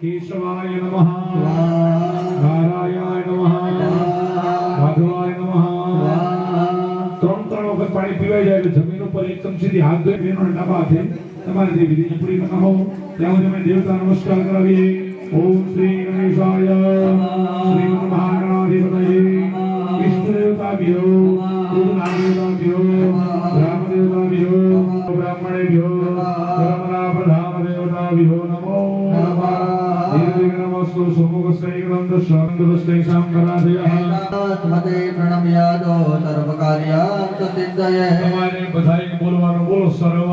केशवाय नमः नारायणाय नमः माधवाय नमः ત્રણ વખત પાણી પીવાઈ જાય એટલે જમીન ઉપર એક ચમચીથી હાથ ધોઈ બેનો ડાબા હાથે તમારી જે વિધિ પૂરી કરતા હો ત્યાં અમે દેવતા નમસ્કાર કરાવીએ ઓમ શ્રી ગણેશાય શ્રી મહાગણાધિપતયે વિષ્ણુ દેવતાભ્યો ગુરુનાથ દેવતાભ્યો રામ દેવતાભ્યો બ્રાહ્મણેભ્યો પરમરા પ્રધાન દેવતાભ્યો નમો નમઃ सुमुखस्यै ग्रन्थशान्तदस्यै साम्करादयः स्मते प्रणम्यादो सर्वकार्यान् सिद्धये તમારે બધાએ બોલવાનું બોલો સર્વ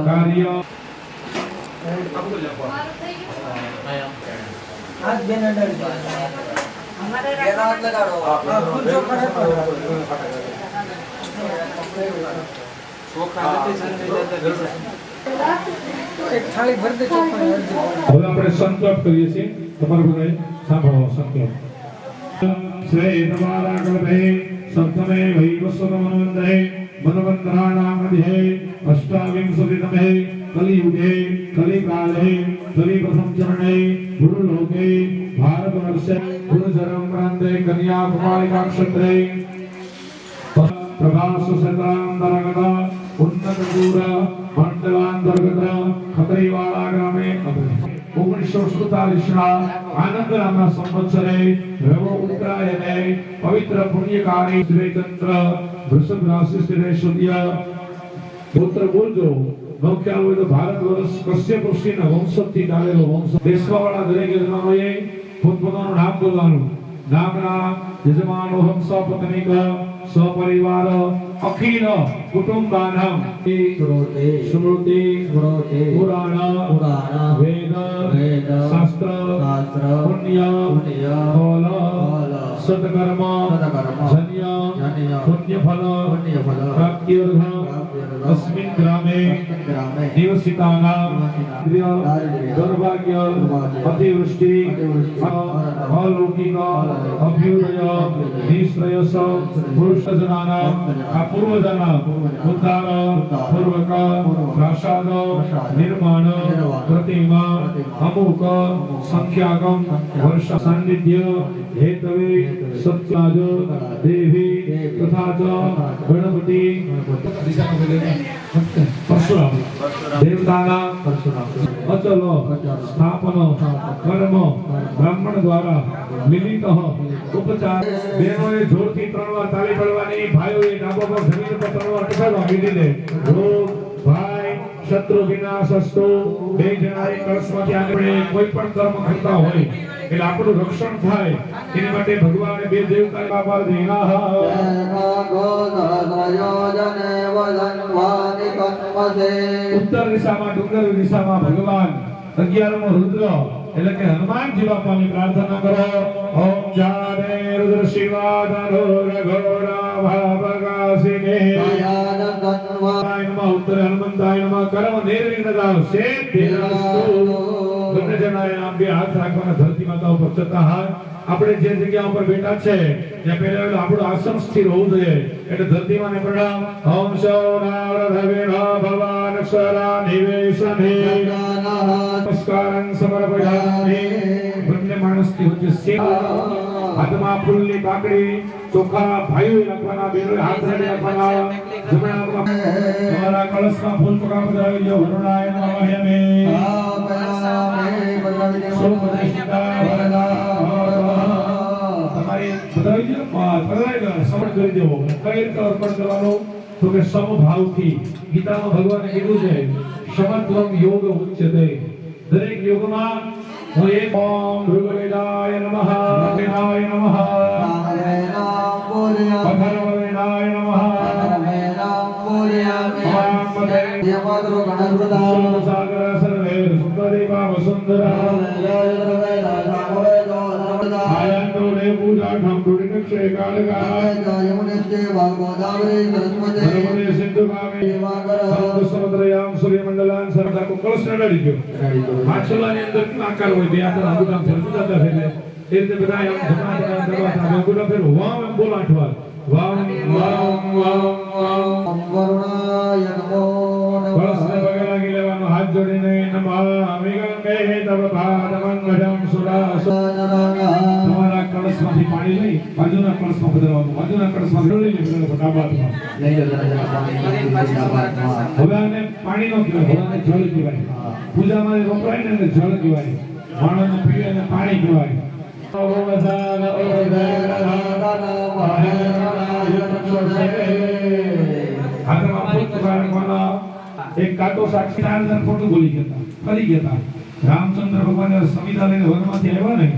કાર્ય हाथ बेन अंदर हमारे हाथ लगाओ खुद जो खड़े पर एक थाली भर दे चोखा હવે આપણે સંકલ્પ કરીએ છીએ તમારે બધાએ સાંભળો સંકલ્પ શ્રેય તમારા કલ્પે સપ્તમે વૈવસ્વતમનવંદે મનવંતરાણામ મધ્યે અષ્ટાવિંશતિતમે કલિયુગે કલિકાલે કલિપ્રથમ ચરણે ગુરુલોકે ભારતવર્ષે ગુરુચરમ પ્રાંતે કન્યાકુમારિકા ક્ષેત્રે પ્રભાસ ક્ષેત્રાંતર્ગત ઉન્નત દૂર મંડલાંતર્ગત ખતરીવાળા ગામે 1947 આનંદરામના સંવત્સરે રવ ઉત્તરાયણે પવિત્ર પુણ્યકારી શ્રીચંદ્ર વૃષભ રાશિ સ્થિરે સૂર્ય પુત્ર બોલજો મુખ્ય હોય તો ભારત વર્ષ કશ્યપ ઋષિના વંશથી ચાલેલો વંશ દેશવાળા દરેક યજમાનોએ પોતપોતાનું નામ બોલવાનું નામના યજમાનોહમ સપત્નીક સપરિવાર અખિલ કુટુંબાનામ સ્મૃતિ પુરાણ વેદ શાસ્ત્ર પુણ્ય ફલ સત્કર્મ જન્ય પુણ્યફલ પ્રાપ્ત્યર્થ અસ્મિન ગ્રામે નિવસિતાનામ દુર્ભાગ્ય અતિવૃષ્ટિ અલૌકિક અભ્યુદય નિશ્રેયસ પુરુષજનાનામ આ પૂર્વજના ઉદ્ધાર પૂર્વક પ્રાસાદ નિર્માણ પ્રતિમા અમુક સંખ્યાકમ વર્ષ સાનિધ્ય હેતવે સત્યાજ દેવી તથા ચ ગણપતિ પરશુરામ દેવતાના અચલ સ્થાપન કર્મ બ્રાહ્મણ દ્વારા મિલિત ઉપચાર બહેનોએ જોરથી 3 વાર તાળી પાડવાની ભાઈઓએ ડાબો પર જમીન પર 3 વાર ટકાવવા મિલી દે રોગ ભાઈ શત્રુ વિનાશસ્તો બે જણાએ કળશમાંથી આપણે કોઈ પણ કર્મ કરતા હોય એટલે આપણું રક્ષણ થાય એની માટે ભગવાને બે દેવતા બાબા દેના ઉત્તર દિશામાં ડુંગર દિશામાં ભગવાન 11મો રુદ્ર એટલે કે હનુમાનજી બાપાની પ્રાર્થના કરો ઓમ જાને રુદ્ર શિવાદનો રઘોરા ભાવગાસિને આયાનંદવાય નમઃ ઉત્તર હનુમંતાય નમઃ કર્મ નિર્વિઘ્નતા સિદ્ધિરસ્તુ તમને જણાય આમ બે હાથ રાખવાના ધરતી માતા ઉપર ચતા હાથ આપણે જે જગ્યા ઉપર બેઠા છે ત્યાં પહેલા આપણું આસન સ્થિર હોવું જોઈએ એટલે ધરતી માને પ્રણામ ઓમ શૌરાવૃધવેણ ભવાન અક્ષરા નિવેશને નમસ્કારં સમર્પયામિ બંને માણસની વચ્ચે સેવા હાથમાં ફૂલની પાકડી ચોખા ભાઈઓ રાખવાના બેનો હાથ રેડી રાખવાના જમણા તમારા કળશમાં ફૂલ ચોખા પધરાવી દો વરુણાય નમઃ તો કે સમભાવથી ગીતામાં ભગવાને કીધું છે સમત્વમ યોગ ઉચ્યતે દરેક યોગમાં હું એક ઓમ ભૃગવેદાય નમઃ વેદાય નમઃ પથર્વવેદાય નમઃ સાગર સર્વે સુંદરીવા વસુંધરા આયનો રે પૂજા ઠામુડી નક્ષે કાળગા યમુનેશ્ચે ભાગવદાવરે સરસ્વતે નર્મદે સિંધુ ગામે દેવાગર સમુદ્રયામ સૂર્યમંડલાન સરદા કો કળશ નડી ગયો માછલાની અંદર આકાર હોય બે આકાર અંગુઠા ફેરતા હતા એટલે એ રીતે બધા એમ ધમાધમ કરવા અંગુઠા ફેર વામ એમ બોલ 8 વાર વામ વામ વામ વામ વરુણાય નમો નમઃ કળશને પગે લાગી લેવાનો હાથ महागणिने नमामि गंगे तव पादमंगलम सुरासु તમારા કળશમાંથી પાણી લઈ બાજુના કળશમાં પધરાવવાનું બાજુના કળશમાં લઈ લેવાનું ફટાફટ હવે આને પાણી નો કહેવાય હવે જળ કહેવાય પૂજામાં વપરાય ને એને જળ કહેવાય માણસને પીવે એને પાણી કહેવાય એક કાટો સાક્ષી ખોટું બોલી ગયા ફરી ગયા રામચંદ્ર ભગવાન સંવિધાન લઈને વનમાંથી આવ્યા ને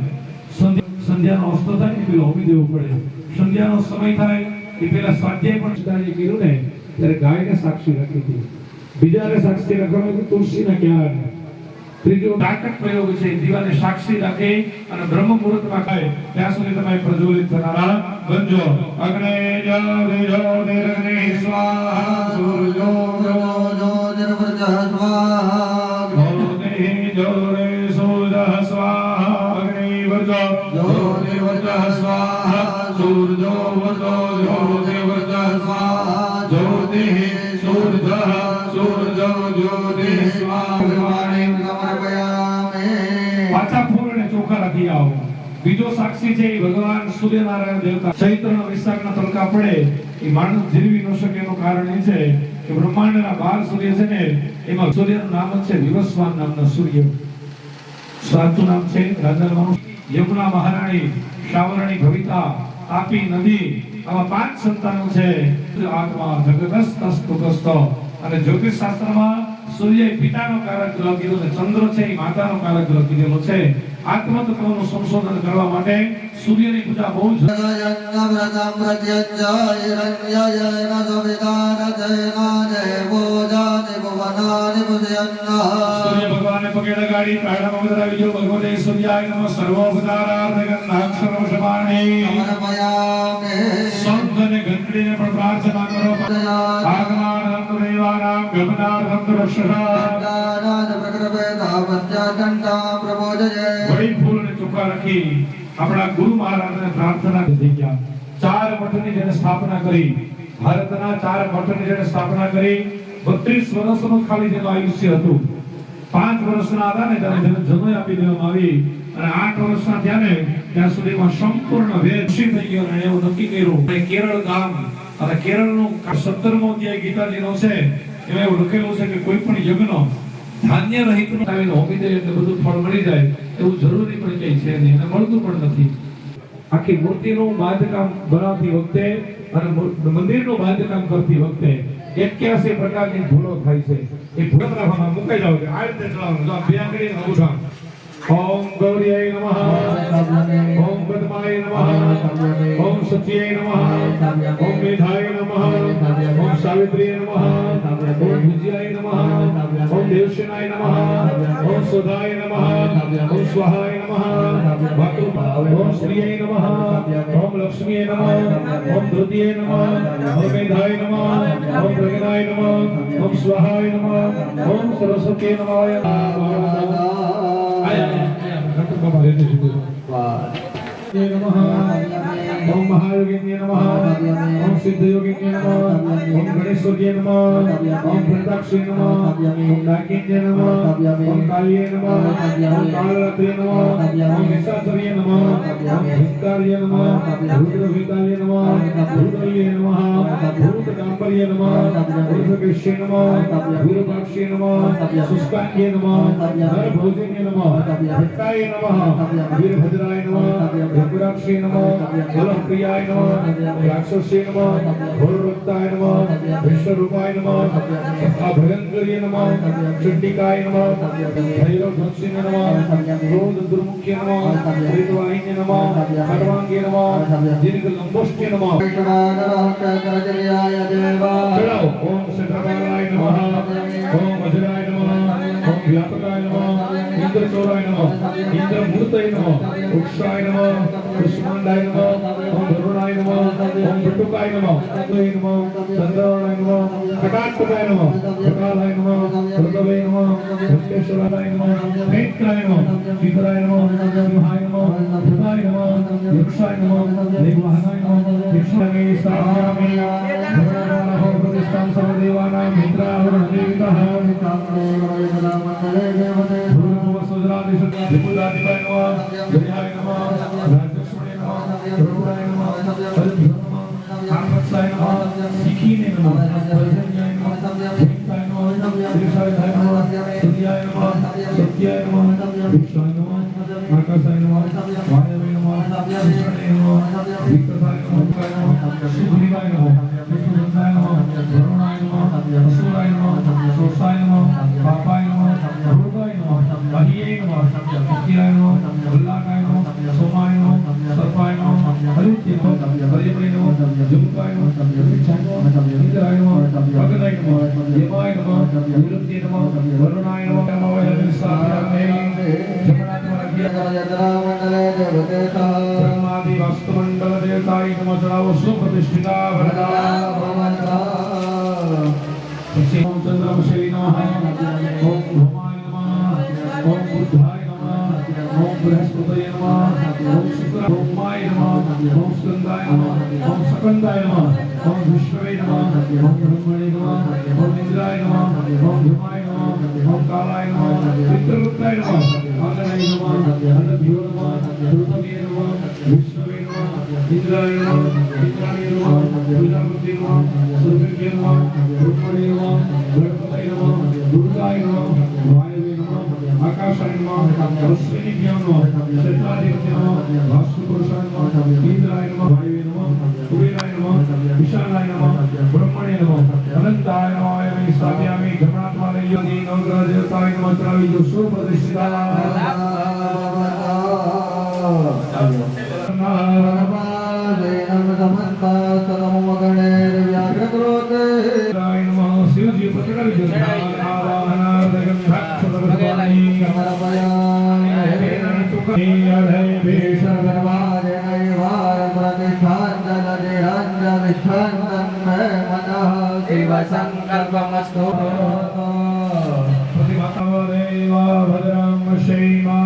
સંધ્યાનો અસ્ત થાય ને પેલો હોમી દેવું પડે સંધ્યાનો સમય થાય એ પેલા સ્વાધ્યાય પણ કાર્ય કર્યું ને ત્યારે ગાયને સાક્ષી રાખી હતી બીજાને સાક્ષી રાખવાનું તુલસીના ક્યાં ત્રીજો તાકત પ્રયોગ છે દીવાને સાક્ષી રાખે અને બ્રહ્મ મુહૂર્તમાં ખાય ત્યાં સુધી તમે પ્રજ્વલિત થનારા બનજો અગ્ને જ્યોતિર્ગ્ને સ્વાહા સૂર્યો જ્યોતિર્વર્ચઃ સ્વાહા જ્યોતિર્ સૂર્યઃ સ્વાહા અગ્નિવર્ચઃ જ્યોતિર્વર્ચઃ સ્વાહા સૂર્યો જ્યોતિર્વર્ચઃ સ્વાહા જ્યોતિઃ સૂર્યઃ સૂર્યો જ્યોતિઃ સ્વાહા પાછા ફૂલ ને ચોખા રાખી આવો બીજો સાક્ષી છે એ ભગવાન સૂર્યનારાયણ દેવતા ચૈત્રના વિશાખના તડકા પડે એ માણસ જીરવી ન શકે એનું કારણ એ છે કે બ્રહ્માંડના 12 સૂર્ય છે ને એમાં સૂર્યનું નામ જ છે વિવસ્વાન નામના સૂર્ય સાચું નામ છે રાધાનું યમુના મહારાણી શાવરણી ભવિતા તાપી નદી આવા 5 સંતાનો છે આત્મા જગતસ્તસ્તુસ્ત અને જ્યોતિષ શાસ્ત્રમાં સૂર્ય પિતાનો કારક ગ્રહ કીધો છે ચંદ્ર છે એ માતાનો કારક ગ્રહ કીધેલો છે આત્મતત્વનું સંશોધન કરવા માટે સૂર્યની પૂજા બહુ જ સૂર્ય ભગવાનને પગે લગાડી પ્રાણામાં વધાવી જો ભગવતે સૂર્યાય નમઃ સર્વોપચારાર્થગંધાક્ષરમ સમાણી સંતને ઘંટડીને પણ પ્રાર્થના કરો આગમાનંદ દેવાનામ ગમનાર્થમ વળી ફૂલ ને ચોખા રાખી આપણા ગુરુ મહારાજને પ્રાર્થના કરી ગયા 4 મઠની જેને સ્થાપના કરી ભારતના 4 મઠની જેને સ્થાપના કરી 32 વર્ષનું ખાલી જેનું આયુષ્ય હતું 5 વર્ષના હતા ને ત્યારે જેને જન્મ આપી દેવામાં આવી અને 8 વર્ષના થયા ને ત્યાં સુધીમાં સંપૂર્ણ વેદ થઈ ગયો અને એવું નક્કી કર્યું કે કેરળ ગામ અને કેરળનો 17મો અધ્યાય ગીતાજીનો છે એમાં એવું લખેલું છે કે કોઈ પણ યજ્ઞ ધાન્ય રહિત આવીને હોમી દે એટલે બધું ફળ મળી જાય એવું જરૂરી પણ કઈ છે નહીં અને મળતું પણ નથી આખી મૂર્તિનું બાંધકામ બનાવતી વખતે અને મંદિરનું બાંધકામ કરતી વખતે 81 પ્રકારની ભૂલો થાય છે એ ભૂલ રાખવામાં મુકાઈ જાવ કે આ રીતે ચલાવવાનું જો બે આંગળી અંગૂઠા ઓમ ગૌરીય નમઃ ઓમ પદ્માય નમઃ ઓમ સત્યય નમઃ ઓમ મેધાય નમઃ ઓમ સાવિત્રીય નમઃ ઓમ ભુજ્યાય નમઃ ઓમ દેવશનાય નમઃ ઓમ સુધાય નમઃ ઓમ સ્વાહાય નમઃ ઓમ શ્રીય નમઃ ઓમ લક્ષ્મીય નમઃ ઓમ ધૃતિય નમઃ ઓમ મેધાય નમઃ ઓમ પ્રજ્ઞાય નમઃ ઓમ સ્વાહાય નમઃ ઓમ સરસ્વતીય નમઃ ओम महायोगिन्ये नमः ओम सिद्धयोगिन्ये नमः ओम गणेशोग्ये नमः ओम प्रणताक्षे नमः ओम नागिन्ये नमः ओम काल्ये नमः ओम कालरात्रे नमः ओम निशाचर्ये नमः ओम भिक्तार्ये नमः रुद्रभितार्ये नमः रुद्रये नमः भूतकाम्पर्ये नमः रुद्रकेश्ये नमः वीरपाक्षे नमः शुष्कान्ये नमः नरभोजिन्ये नमः भक्ताय नमः वीरभद्राय नमः भद्राक्षे नमः प्रियाय नमः राक्षसे नमः घोरवक्ताय नमः विश्वरूपाय नमः भयंकर्ये नमः चंडिकाय नमः भैरवध्वंसिने नमः क्रोध दुर्मुख्ये नमः त्रित्वाहिने नमः खड्वांगे नमः दीर्घलंबोष्ठे नमः चढ़ाओ ओम शत्रपालाय नमः ओम अजराय नमः ओम व्यापकाय नमः इंद्र चोराय नमः इंद्रमूर्तये नमः वृक्षाय नमः कुष्मांडाय नमः ओम वरुणाय नमः ओम बटुकाय नमः तत्वये नमः चंद्राय नमः कटाक्षाय नमः कटालाय नमः ऋतवे नमः विश्वेश्वराय नमः नेत्राय नमः विधराय नमः सिंहाय नमः भूताय नमः यक्षाय नमः देववाहनाय नमः यक्षामे स्थापयामि भगवानः प्रतिष्ठां सर्वदेवानां मित्रावरणदेवितः विपुलादिपाय नमः जयाय नमः राजलक्ष्मणे नमः प्रभुराय नमः हरिभ्यो नमः कामवत्साय नमः सिखीने नमः वैजन्याय नमः भक्ताय नमः त्रिशाय नमः सूर्याय नमः सत्याय नमः विश्वाय नमः आकाशाय नमः वायवे नमः कृष्णाय नमः विक्रताय नमः सुग्रीवाय नमः विष्णुवंताय नमः वरुणाय नमः असुराय नमः सोसाय नमः पापाय नमः भूताय नमः अहिये नमः सत्याय नमः वल्लाकाय नमः सोमाय नमः सर्पाय नमः हरित्य नमः हरिवे नमः जुमुकाय नमः विच्छाय नमः इंद्राय नमः भगनाय नमः देवाय नमः निरुक्ते नमः वरुणाय नमः नमः स्थापयामि ब्रह्मादि वास्तुमंडल देवताय नमः चढ़ाओ सुप्रतिष्ठिता वरदा ओम चंद्रमशेली नमः ओम भूमाय नमः ओम बुद्धाय नमः ओम बृहस्पतये नमः ओम शुक्र ब्रह्माय नमः ओम स्कंदाय नमः ओम सकंदाय नमः ओम विश्ववे नमः ओम ब्रह्मणे नमः ओम इंद्राय नमः ओम धूमाय नमः ओम कालाय नमः चित्रगुप्ताय नमः आननाय नमः अनभ्यो नमः ऋतवे नमः विश्ववे नमः इंद्राय नमः इंद्राय नमः विद्यापति नमः सुरभ्यो नमः ब्रह्मणे नमः गणपतये नमः दुर्गाय नमः वायवे नमः आकाशाय नमः अश्विनीभ्यो नमः क्षेत्राधिपते नमः वास्तुपुरुषाय नमः इंद्राय नमः वायवे नमः कुबेराय नमः विशालाय नमः ब्रह्मणे नमः अनंताय नमः यमे स्थापयामि गमनात्माने योगी नवग्रह देवताय नमः चढ़ावी जो सुप्रतिष्ठिता शिवजी पकड़ जो संकल्पमस्तु प्रतिमादेवा भद्रं श्रीमा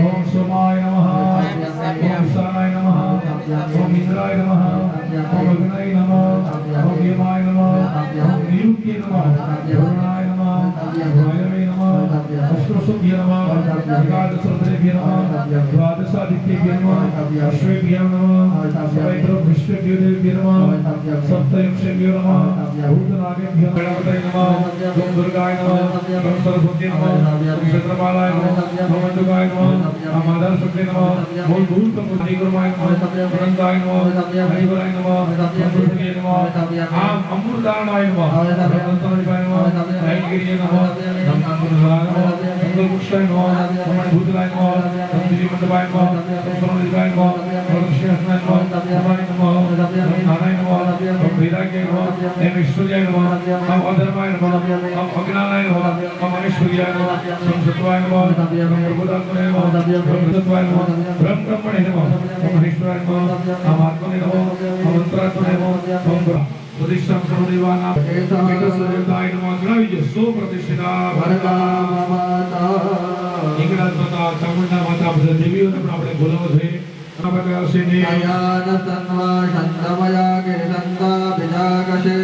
ओम सोमाय नमः ओम शानाय नमः ओम इंद्राय नमः ओम अग्नाय नमः ओम यमाय नमः ओम निरुक्ते नमः वरुणाय नमः वायवे नमः अष्टसुभ्य नमः एकादशरुद्रेभ्य नमः द्वादशादित्येभ्य नमः अश्वेभ्य नमः सवैभ्यो विश्वेभ्यो नमः सप्तयक्षेभ्यो नमः भूतनागेभ्यो गणपतये नमः ओम दुर्गाय नमः ओम सरस्वती नमः ओम चंद्रमालाय नमः ओम अंडुकाय नमः ओम आधारशक्ति नमः ओम भूतमुनिगुरुमाय नमः अनंताय नमः हरिवराय नमः अमृतये नमः आम अमृतानाय नमः अनंताय नमः ऐगिरिये नमः नमः मंगलपुष्टाय नमः ओम भूतलाय नमः ओम दिव्यमंडपाय नमः ओम सर्वदिकाय नमः ओम ऋषिहस्नाय नमः नमाय नमः ओम नारायण नमः ओम वैराग्य नमः ओम ऐश्वर्याय नमः ओम अधर्माय नमः ओम अज्ञानाय नमः ओम ऐश्वर्याय नमः ओम सत्वाय नमः ओम प्रबोधात्मने नमः ओम तत्वाय नमः ब्रह्मणे नमः ओम महेश्वराय नमः ओम आत्मने नमः ओम अंतरात्मने नमः ओम प्रतिष्ठां सर्वदेवानां देवताय नमः चढ़ावी जो सुप्रतिष्ठिता भरता इंगळात माता चामुंडा माता બધા દેવીઓને પણ આપણે બોલાવો છે આ પ્રકાર છે ને અયાન તન્વા ચંદ્રમયા કિરંતા બિજાગશે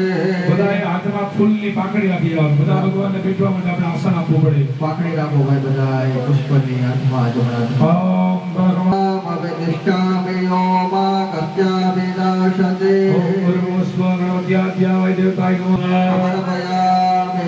બધાએ હાથમાં ફૂલની પાકડી રાખી આવ બધા ભગવાનને બેઠવા માટે આપણે આસન આપવું પડે પાકડી રાખો ભાઈ બધાએ પુષ્પની હાથમાં જોડા ઓમ ભગવાન અવિષ્ટામિ યોમા કસ્યાવિનાશતે ઓમ ગુરુસ્વગણોદ્યાદ્યાય દેવતાય નમઃ સમર્પયામિ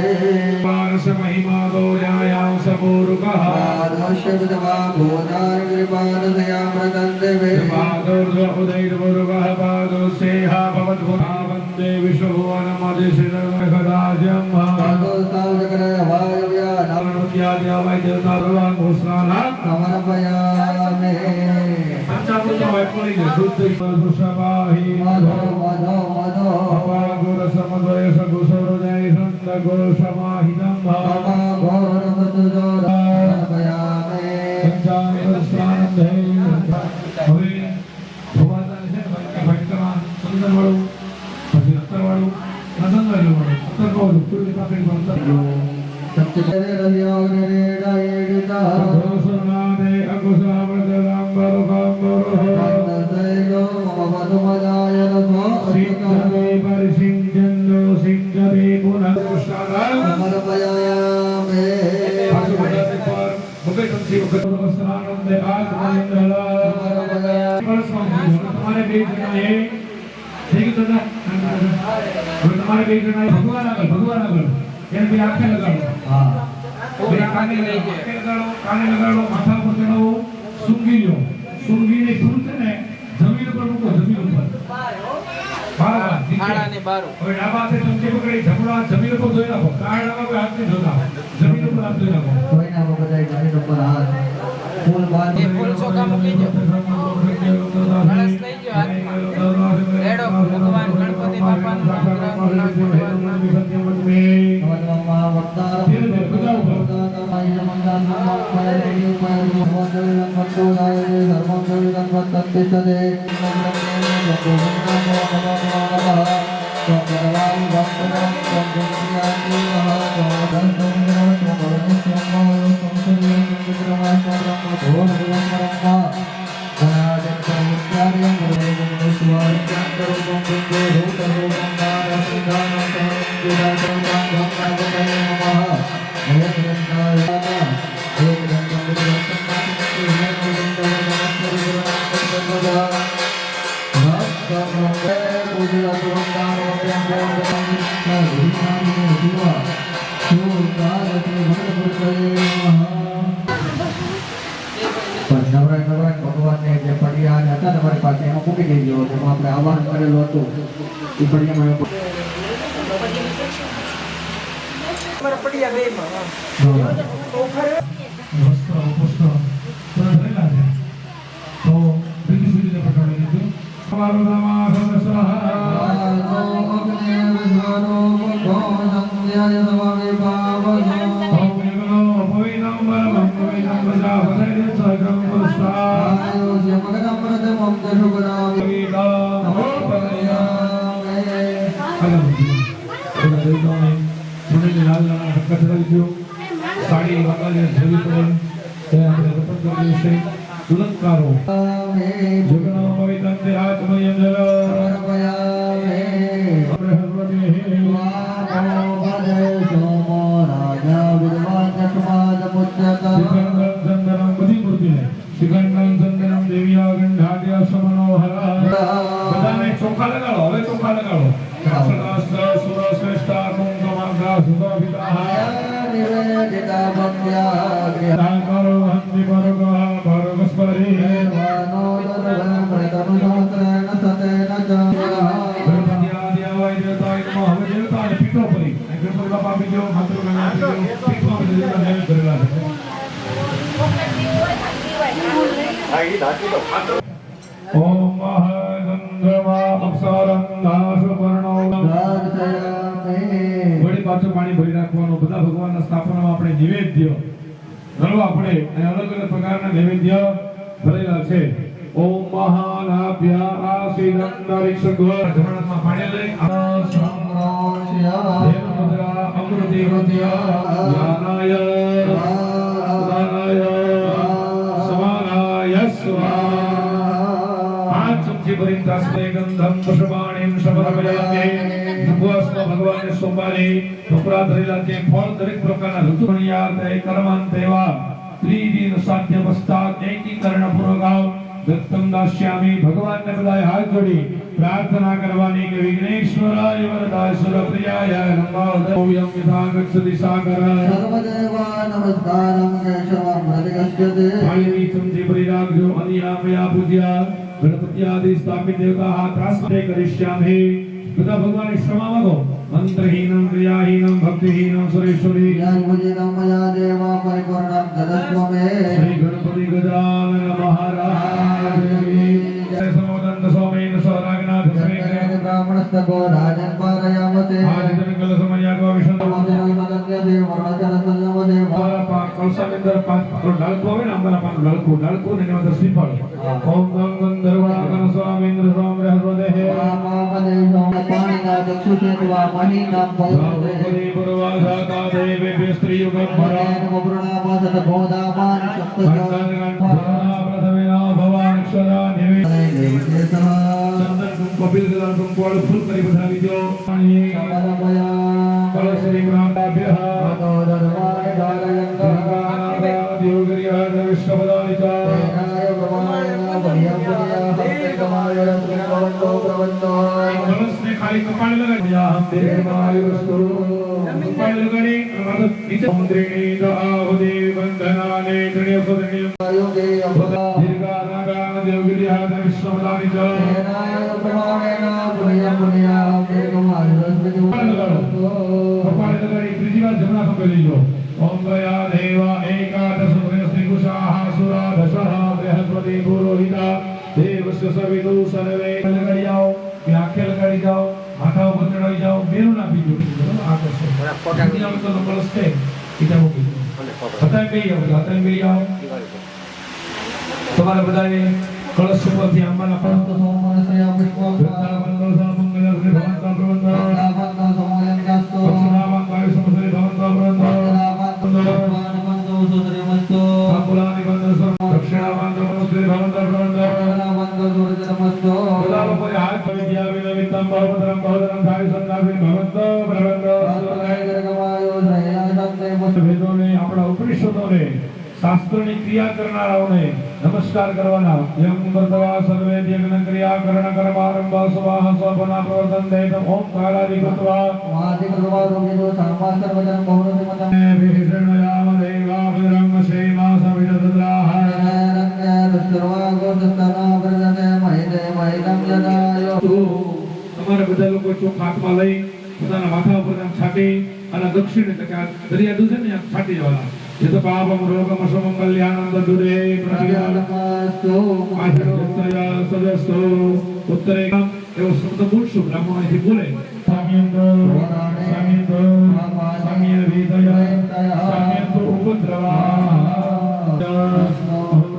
પારસ મહિમા ગૌર્યાયાં સપૂરુકઃ આદર્શ વિદવા ભોજાર કૃપાદયા પ્રદંદેવે पादोर्ध्वुदैर्मुरुगः पादोस्येहा भवद्भुता वन्दे विश्वभुवनमधिशिरमखदाजम् पादोस्तावजकरे वायव्या नारायणत्याद्या वैद्यता भगवान् घोषणानां समर्पयामि પંચામૃત વાપરી દે શુદ્ધ સુષમાહી માધો માધો માધો અપાગુર સમદ્વય સગુસોર જય સંત ગોષમાહિદમ બાબા ગોર મધુજો સમર્પયામે પંચામૃત સ્નાન દે હવે ભગવાન છે ભક્તમાં સુંદર વાળું પછી રત્ન વાળું નંદન વાળું ઉત્તર કો તુલસી પાકડી બનતા સત્ય રહ્યો રે ડાયડતા ગોસનાદે અગુસામૃત રામબર કામબર સૈલો મમદ મદાય રથો સિંહદે પરિસિંચન્નો સિંહદે પુનઃ કૃષ્ણાદા સમર્પયામે આસુ બજાતે પર મુકે તંસી વખત વસ્ત્રાનંદે આત્મનિંદલા તમારે બે જણાએ ઠીક તો તમારે બે જણાએ ભગવાન આગળ એને બે આંખે લગાડો હા બે કાને લગાડો માથા પર ચડાવો સૂંઘી લો સૂંઘીને ફૂલ છે ને જમીન ઉપર મૂકો જમીન ઉપર ખાડાને બારો હવે ડાબા હાથે ચમચી પકડી જમણા જમીન ઉપર ધોઈ નાખો કાળામાં કોઈ હાથ નહીં ધોતા જમીન ઉપર હાથ ધોઈ નાખો કોઈના બધાય જમીન ઉપર હાથ ફૂલ બાર એ ફૂલ ચોખા મૂકી દો કળશ લઈ ગયો હાથમાં રેડો ભગવાન ગણપતિ બાપાનું નામ નમઃ વક્તાર મંગલાય મંગલાય ભગવાનને જે પડિયા હતા તમારી પાસે એમાં મૂકી દેજો જેમાં આપણે આવાહન કરેલું હતું એ પડિયામાં પડ્યા બે માં વસ્ત્ર પુસ્ત્ર પૂરા થયેલા છે તો બીજી સુધીને પટાવી દીધું તમારું નામ સાડી વગાડે ધોવી પડે તે આપણે રતન કરીએ છીએ તુલંકારો જગનો પવિત્રંતે આત્મયં જલ બધી મૂર્તિને શિખંડમ ચંદનમ દેવ્યા ગંધાદ્ય સમનોહરા બધાને ચોખા લગાડો હવે ચોખા લગાડો અક્ષરાસ્ત્ર સુર શ્રેષ્ઠા કુંકમાગ્રા સુગોભિતાઃ નિવેદિતા ભક્ત્યા તાંકરો હંતિ પરગા ભરગસ્પરી દેવાનો દરગમ પ્રતમસોત્રેણ સતેન ગણપતિયાદિયા વાય દેવતાય નમઃ હવે દેવતાને પીઠો પરી ગણપતિ બાપા બીજો મંત્ર ગણ્યા બીજો પીઠો પરી દેવતા નૈવેદ્ય કરેલા છે ઓમ મહાગંધવા અક્ષરંધાસુપર્ણો વળી પાછું પાણી ભરી રાખવાનું બધા ભગવાનના સ્થાપનામાં આપણે નૈવેદ્ય ધરવા પડે અને અલગ અલગ પ્રકારના નૈવેદ્ય ભરેલા છે ઓમ મહાનાભ્ય આસીદંતરિક્ષગો જમણમાં પાણી લઈ દેવમુદ્રા અમૃતિ હૃદય જ્ઞાનાય ઉદાનાય સમાનાય સ્વાહા પાંચ ચમચી ભરીને તાસ્મે ગંધમ પુષ્પાણીમ સમર્પયામિ ઉપવાસમાં ભગવાનને સોમવારે ઢોકળા ધરેલા છે ફળ દરેક પ્રકારના ઋતુમણિયા તે કર્માંત એવા ત્રિદિન સાધ્ય પશ્ચાત એકીકરણ પૂર્વક દત્તમ દાસ્યામિ ભગવાનને બધાએ હાથ જોડી પ્રાર્થના કરવાની કે વિઘ્નેશ્વરાય વરદાય સુરપ્રિયાય નમઃ ઓયમ યથા ગચ્છતિ સાગર સર્વદેવા નમસ્કારં કેશવં પ્રતિગચ્છતે પાણીની ચમચી ભરી રાખજો અનિયામયા પૂજ્યા ગણપત્યાદિ સ્થાપિત દેવતા ત્રાસતે કરીશ્યામિ બધા ભગવાનને ક્ષમા માંગો મંત્રહીનમ ક્રિયાહીનમ ભક્તિહીનમ સુરેશ્વરી યાન ભુજિતં મયા દેવા પરિપૂર્ણં તદસ્વ મે શ્રી ગણપતિ ગજાનન મહારાજ मस्तको राजन पारयामते आदित्य कल समयागो विष्णु मदन्यते वर्णचर संयमते कलसामिंदर पांच डालको है ना हमारा पांच डालको डालको ने मतलब श्रीफल ओम गंग गंधर्वागण स्वामींद्र स्वाम रहते हैं मामदे पाणिना चक्षुषेत्वा महीना पवते भगवती पुरवासा का देवे स्त्री युग भरा पुरणामसत बोधामान प्रथमेना भवान क्षरा निवे चंदन कपिल गला कुंकुम फूल करी बधाई जो कलश्री प्रांताभ्यः खाली कपाल लगा हम देवायुस्तु कपाल लगाने मतलब नीचे समुद्रेणी दाहुदे बंधनाने तृणीय सदनीय दीर्घा नागान देवगिरि हाथ विश्वमदानि च कपाल लगाने त्रिजी बार जमुना को ले लो ओम गया देवा एकादश श्री कुशाः सुरा दशः बृहस्पति पुरोहिता देवस्य सवितु सर्वे लगाई जाओ आंखें लगाई जाओ माथा ऊपर चढ़ाई जाओ बेरू ना बीजो आकर्षण फोटो की हम तो नंबर से इधर होगी पता है कहीं होगा पता है कहीं आओ तुम्हारे बताइए कलश ऊपर थी हमारा पंत सोमवार से आप विश्व मंगल मंगल से भगवान का प्रबंध भगवान सोमवार का तो भगवान का समझे भगवान का प्रबंध भगवान मंदो सुधरे मस्तो भगवान बंदर सर दक्षिणा मंदो सुधरे भगवान का प्रबंध भगवान मंदो सुधरे मस्तो भगवान पर हाथ पर दिया बिना वितम बहुतरम बहुतरम धारी संदाविन भगवंतो प्रबंध सुधाय गमायो नया शब्द मस्त भेदों ने अपना उपनिषदों ने शास्त्रों क्रिया करनाराओने नमस्कार करवाना यम वर्तवा सर्वे यज्ञ क्रिया करण कर्मारंभ स्वाह स्वपना प्रवर्तन देतम ओम कालादिकृत्वा वादिकृत्वा रोगितो सामासर वचन बहुरति मतं विहिषणयाम देवा विरंग सेवा सविदद्राह रंग दुष्टवा गोदस्तना प्रजने महिते महितम यदायो તમારે બધા લોકો ચોક હાથમાં લઈ પોતાના માથા ઉપર છાટી અને દક્ષિણ એટલે કે દરિયા દૂધ છે ને છાટી જવાના यत पापम रोगम शमम कल्याणम ददुरे प्रतिज्ञानमस्तु आचरणया सदस्तो उत्तरेकम एवं शब्द बोलशो ब्राह्मणोથી બોલે સામ્યંતો સામ્યંતો સામ્ય વિદય સામ્યંતો ઉપદ્રવા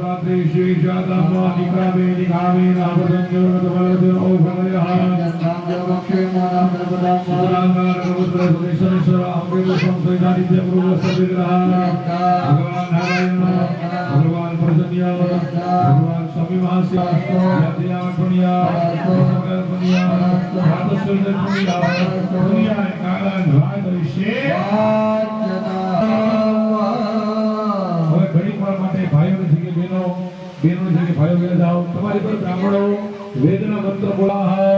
રાત્રિ શ્રી જાતમ નિકાવે નિકાવે નાવદંજો તવલદ ઓભરયઃ भगवान नारायण भगवान प्रसन्न भगवान स्वामी महास्य पुण्या पुण्या पुण्या पुण्या काला भाग विषे હવે ઘણી વાર માટે ભાઈઓની જગ્યાએ બહેનો બહેનોની જગ્યાએ ભાઈઓ ગયા જાઓ તમારી પર બ્રાહ્મણો વેદના મંત્ર બોલા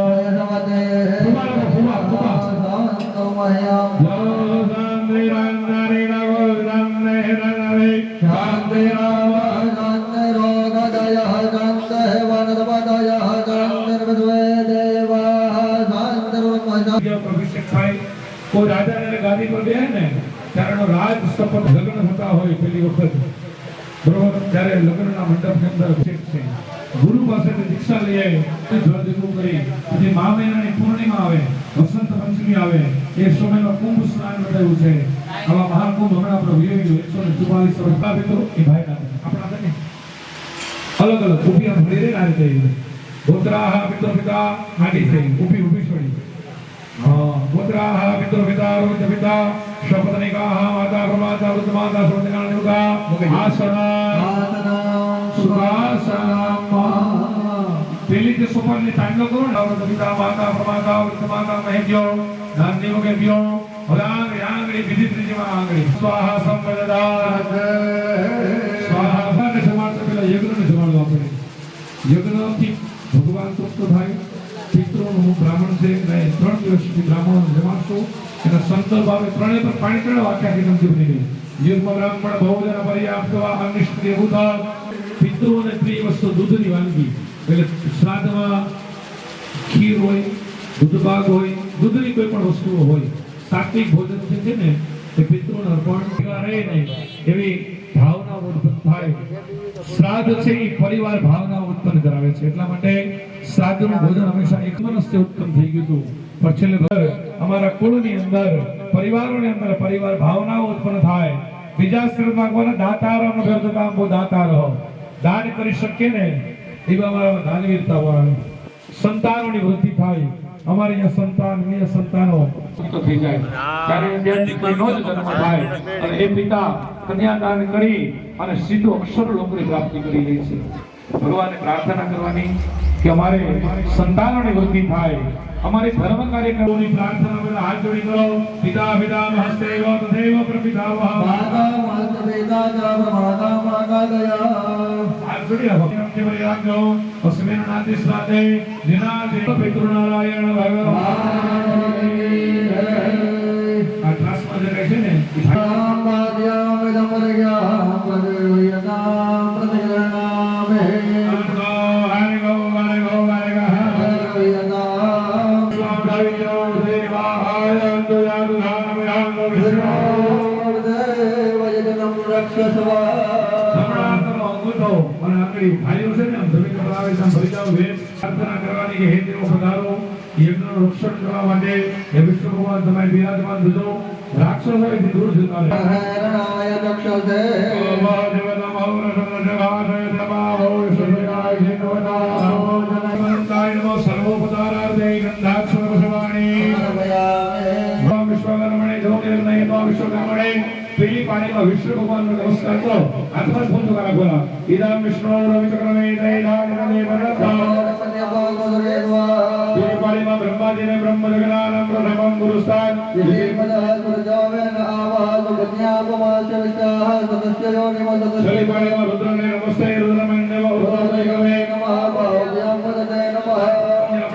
કોઈ રાજાને ગાદી પર બેહે ને ત્યારેનો રાજ શપથ લગ્ન થતા હોય પેલી વખત બરોબર ત્યારે લગ્નના મંડપની અંદર અભિષેક છે ગુરુ પાસેથી દીક્ષા લઈ આવે જળદીપું કરી પછી મા મહિનાની પૂર્ણિમા આવે વસંત પંચમી આવે એ સમયમાં કુંભ સ્નાન બતાવ્યું છે આવા મહાકુંભ હમણાં આપણો વિયોગ્ય 144 વર્ષ કાપે તો એ ભાઈ આપણા હતા ને અલગ અલગ ઉભી ભળી રહી આ રીતે ગોત્રાહ પિતૃ પિતા આડી થઈ ઉભી ઉભી છોડી गोत्राः पितृपिता रोचपिता शपथनिकाः माता प्रमाता वृद्धमाता सुरतिकानुगा आसना सुखासनम પેલી જે સોપાનની તાંડો કરો ને વૃદ્ધપિતા માતા પ્રમાતા વૃદ્ધમાતા મહેજ્યો નાનદેવ કેવ્યો ભલાંગ આંગળી વિધિ ત્રીજીમાં આંગળી સ્વાહા સંવદદા સ્વાહા ને સમાન પેલા યજ્ઞને જમાડવા આપણે યજ્ઞથી ભગવાન તૃપ્ત થાય પિતૃનું બ્રાહ્મણ છે ને 3 દિવસથી બ્રાહ્મણો જમાડશો એના સંકલ્પ આવે ત્રણે પર પાણી ચડાવવા આખા કિરમથી બની ગઈ યુગ્મ બ્રાહ્મણ ભોજન પર્યાપ્તવા અનિષ્ક્રિય ભૂતા પિતૃઓને પ્રિય વસ્તુ દૂધની વાનગી એટલે શ્રાદ્ધમાં ખીર હોય દૂધપાક હોય દૂધની કોઈ પણ વસ્તુઓ હોય સાત્વિક ભોજન જે છે ને એ પિતૃઓને અર્પણ રહે નહીં એવી ભાવના ઉત્પન્ન થાય શ્રાદ્ધ છે એ પરિવાર ભાવના ઉત્પન્ન કરાવે છે એટલા માટે શ્રાદ્ધનું ભોજન હંમેશા એક મનસ્થી ઉત્પન્ન થઈ ગયું હતું પણ છેલ્લે અમારા કુળની અંદર પરિવારોની અંદર પરિવાર ભાવનાઓ ઉત્પન્ન થાય બીજા સ્ત્રીમાં કોને દાતારોનો ભેદ કામ બહુ દાતારો દાન કરી શકીએ ને એવા અમારા દાનવીરતા હોય સંતાનોની વૃદ્ધિ થાય અમારી અહીંયા સંતાનીય સંતાનો થઈ જાય ત્યારે બેન દીકરીનો જ જન્મ થાય અને એ પિતા કન્યાદાન કરી અને સીધો અક્ષર લોકની પ્રાપ્તિ કરી લે છે ભગવાનને પ્રાર્થના કરવાની કે અમારે સંતાનોની વૃદ્ધિ થાય અમારી ધર્મ કાર્યક્રમોની પ્રાર્થના બધા હાથ જોડી કરો પિતા પિતા મહસ્તેવ તથૈવ પ્રપિતાવહ માતા માતપિતા ચ પ્રમાતા માગાદયા હાથ જોડી રાખો કેમ રાખજો અસ્મિન નાતિ સ્રાતે દિનાદે પિતૃનારાયણ ભગવાન આ ક્લાસમાં જે કહે છે ને આમાદ્યામ વિદમરગ્યા પ્રદેવયતા પ્રતિગણનામે હરે ગો હરે ગો હરે ગો પ્રાર્થના કરવાની કે હે દેવ પધારો યજ્ઞનું રક્ષણ કરવા માટે હે વિષ્ણુ ભગવાન તમે બિરાજમાન થજો રાક્ષસોથી દૂર જતા રહો હરણાય દક્ષસે સર્વોપચારાર્થે ગંધાક્ષર પશવાણી વિશ્વકર્મણે જો નિર્ણય તો વિશ્વકર્મણે પેલી પાણીમાં વિષ્ણુ ભગવાનનો નમસ્કાર કરો હાથમાં ફોન તો કરા બોલા ઈદા વિષ્ણુ રવિચક્રમે દૈનાનંદે વરદા પેલી પાણીમાં બ્રહ્માજીને બ્રહ્મ જગનાનમ પ્રથમં ગુરુસ્થાન પેલી પાણીમાં રુદ્રને નમસ્તે રુદ્રમંડે ઉત્તરમે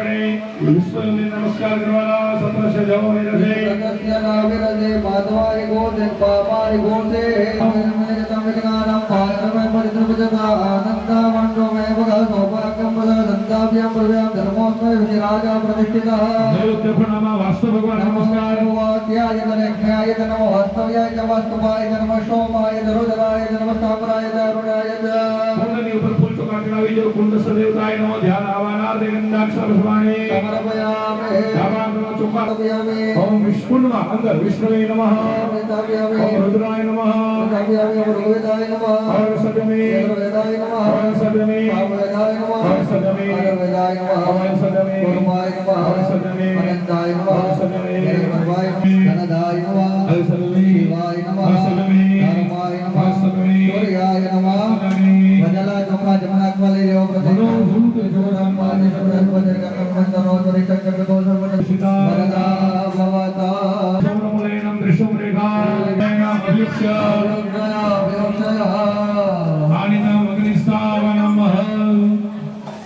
આપણે વિષ્ણુને નમસ્કાર કરવાના સત્રસ્ય જવો નિરસે નાવિરદે માધવાય ગોતે પાપાય ગોતે મેનમેતમ વિજ્ઞાનમ ભારતમે પરિદ્રપજતા આનંદા મંડો મે ભગા સૌભાગ્યમ ભગા સંતાભ્યામ પ્રવ્યામ ધર્મોસ્મય વિરાજા પ્રતિષ્ઠિતઃ નૈવેદ્ય પ્રણામા વાસ્તુ ભગવાન નમસ્કાર વાત્યાય તનેખ્યાય તનો વાસ્તવ્યાય ચ વાસ્તુપાય નમઃ સોમાય ધરોજરાય નમઃ સામ્રાય દારુણાય કુંડની ઉપર ફૂલ ચોકા ચડાવી દો કુંડ સદેવતાય નમો ધ્યાન આવાનાર્થે ગંધાક્ષર સ્વામી સમર્પયામે ધામાનો ચોકા સમર્પયામે ઓમ વિષ્ણુના અંદર વિષ્ણુવે નમઃ સમર્પયામે ઓમ રુદ્રાય નમઃ સમર્પયામે ઋગ્વેદાય નમઃ ઓમ સદમે વેદાય નમઃ ઓમ સદમે સામવેદાય નમઃ ઓમ સદમે વેદાય નમઃ ઓમ સદમે ગુરુમાય નમઃ ઓમ સદમે અનંતાય નમઃ ઓમ સદમે નિર્મળાય નમઃ ધનદાય નમઃ ઓમ સદમે શિવાય નમઃ ઓમ સદમે ધર્માય નમઃ ઓમ સદમે સૂર્યાય નમઃ વજલા ચોખા જમના ક્વલે રેવ પ્રતિ મનો ભૂત જોરામ માને શબ્દ પદર કર્મ મંત્રો તરી ચક્ર દોષ વદ સીતા વરદા ભવતા સૌરમલેનમ દૃશ્યમ રેખા અભિક્ષ આનિતમ અગ્નિસ્તાવનમ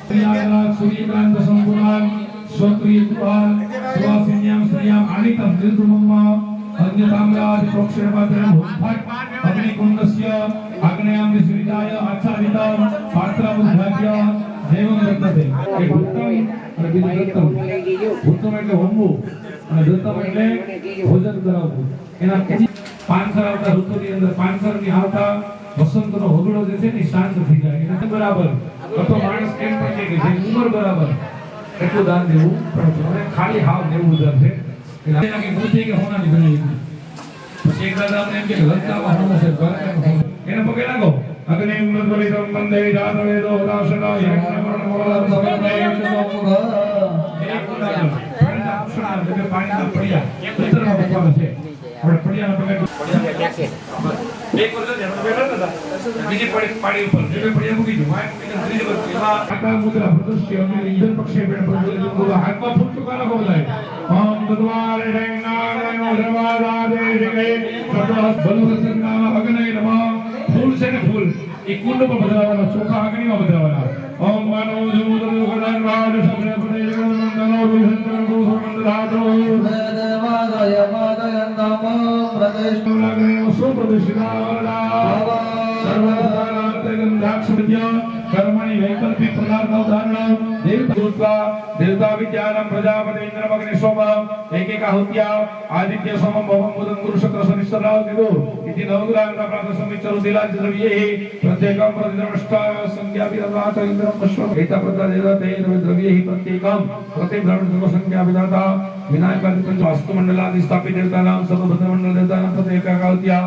પ્રિયાલા સૂર્યકાંત સંપુરાન સ્વક્રિયત્વાન સુવાસિન્યામ સ્ત્રિયામ આનિતમ દીર્ઘમમ્મા અન્યતામ્રાજ પ્રોક્ષેપાત્રમ હુફટ અગ્નિકુંડસ્ય આગ્નેયમ વિસૃતાય આચ્છાદિતમ પાત્રમુદ્ધાર્ય દેવમ દત્તતે એ ભૂતમ અને બીજું દત્તમ ભૂતમ એટલે હોમવું અને દત્તમ એટલે ભોજન કરાવવું એના પાંચસર આવતા ઋતુની અંદર પાંચસરની આવતા વસંતનો હોગળો જે છે ને શાંત થઈ જાય એને બરાબર તો માણસ કેમ પણ છે કે જે ઉંમર બરાબર એટલું દાન દેવું પણ ખાલી હાવ દેવું દર છે એટલે કે મોતી કે હોનાની ગણી પછી એક દાદા અમને એમ કે લંકામાં હોનો છે એને પગે લાગો અગ્નિ મૃદવલિ સંબંધે જાત વેદો દાસના યજ્ઞ મોલા સમય પાણીના પડ્યા ઉત્તરમાં પકવાના છે આપણે પડ્યાના પગે એક વર્ષ જેનો બેઠા હતા બીજી પાડી ઉપર જે પડ્યા મૂકી દો માય મૂકી ત્રીજી વર્ષ એમાં આકાર મુદ્રા પ્રદર્શ્ય અને ઇન્દ્ર પક્ષે બેઠા પ્રદર્શ્ય હાથમાં ફૂટ ચુકારા બોલાય ઓમ તદ્વારે નારાયણો ધર્માદાદે જગે સદા બલવસન નામ અગ્નય નમઃ ફૂલ છે ને ફૂલ એ કુંડ પર બદલાવાના ચોખા અગ્નિમાં બદલાવાના ઓમ માનો જમુદ્ર ગદાન રાજ સબરે પદે મંડલો વિહંતર ગોસમંદ ધાતો દેવાદય માદયંતમ પ્રદેશ લાગે વસો પ્રદર્શિતા વરદા સર્વદાનાર્થે ગંધાક્ષ વિદ્યા કર્મણી વૈકલ્પિક પદાર્થ ઉદાહરણ ब्राह्मणं देवता देवता विद्यानं प्रजापति इंद्रमग्नि सोम एक आहुत्या आदित्य सोमं भवं बुधं गुरु शुक्र शनिश्चराव दिदो इति नवग्रहाणां प्रातः समिचरु दिलाज द्रव्यैः प्रत्येकं प्रतिद्रष्टा संज्ञा विदधात इंद्रं पश्व एता प्रदा देवते द्रव्यैः प्रत्येकं प्रतिभ्रमण संज्ञा विदधाता विनायकादिपंच वास्तुमंडलादि स्थापित देवतानां सर्वभद्रमंडल देवतानां प्रत्येक आहुत्या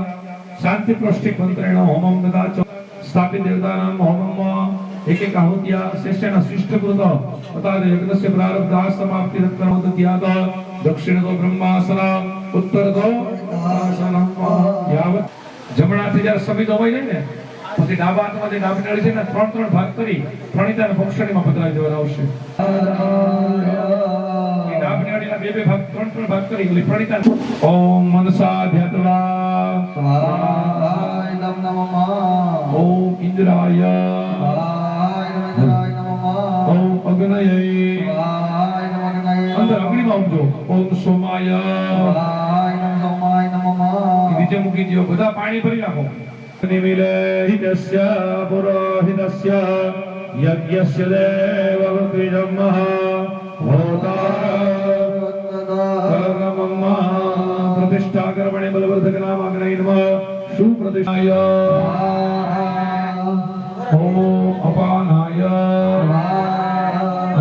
शांति प्रोष्ठिक मंत्रेण होमं ददाच स्थापित देवतानां होमं एक आहुत्या श्रेष्ठेन शिष्टकृत अतः यज्ञस्य प्रारब्धः समाप्ति तत्प्रमोदत्याग दक्षिणतो ब्रह्मासन उत्तरतो आसनं यावत् જમણાથી જ્યારે સમિતો હોય ને પછી ડાબા હાથમાંથી ડાબી નળી છે ને ત્રણ ભાગ કરી પ્રણીતાને ભક્ષણીમાં પધરાવી દેવાના આવશે એ ડાબી નળીના બે ભાગ ત્રણ ભાગ કરી ઓલી પ્રણીતાને ઓમ મનસા ધ્યાત્વા स्वाहाय नमः ओम इंद्राय स्वाहाय नमः ओम अग्नये स्वाहाय नमः अंदर अग्नि में आवजो ओम सोमाय स्वाहाय नमः नीचे मूकी दियो બધા પાણી ભરી નાખો નિમિલે હિતસ્ય પુરોહિતસ્ય યજ્ઞસ્ય દેવવૃત્તિજમ્મઃ હોતારમમ્મા प्रतिष्ठा कर्मणे बलवर्धक नाम अग्नये नमः सुप्रतिष्ठाय ओम अपानाय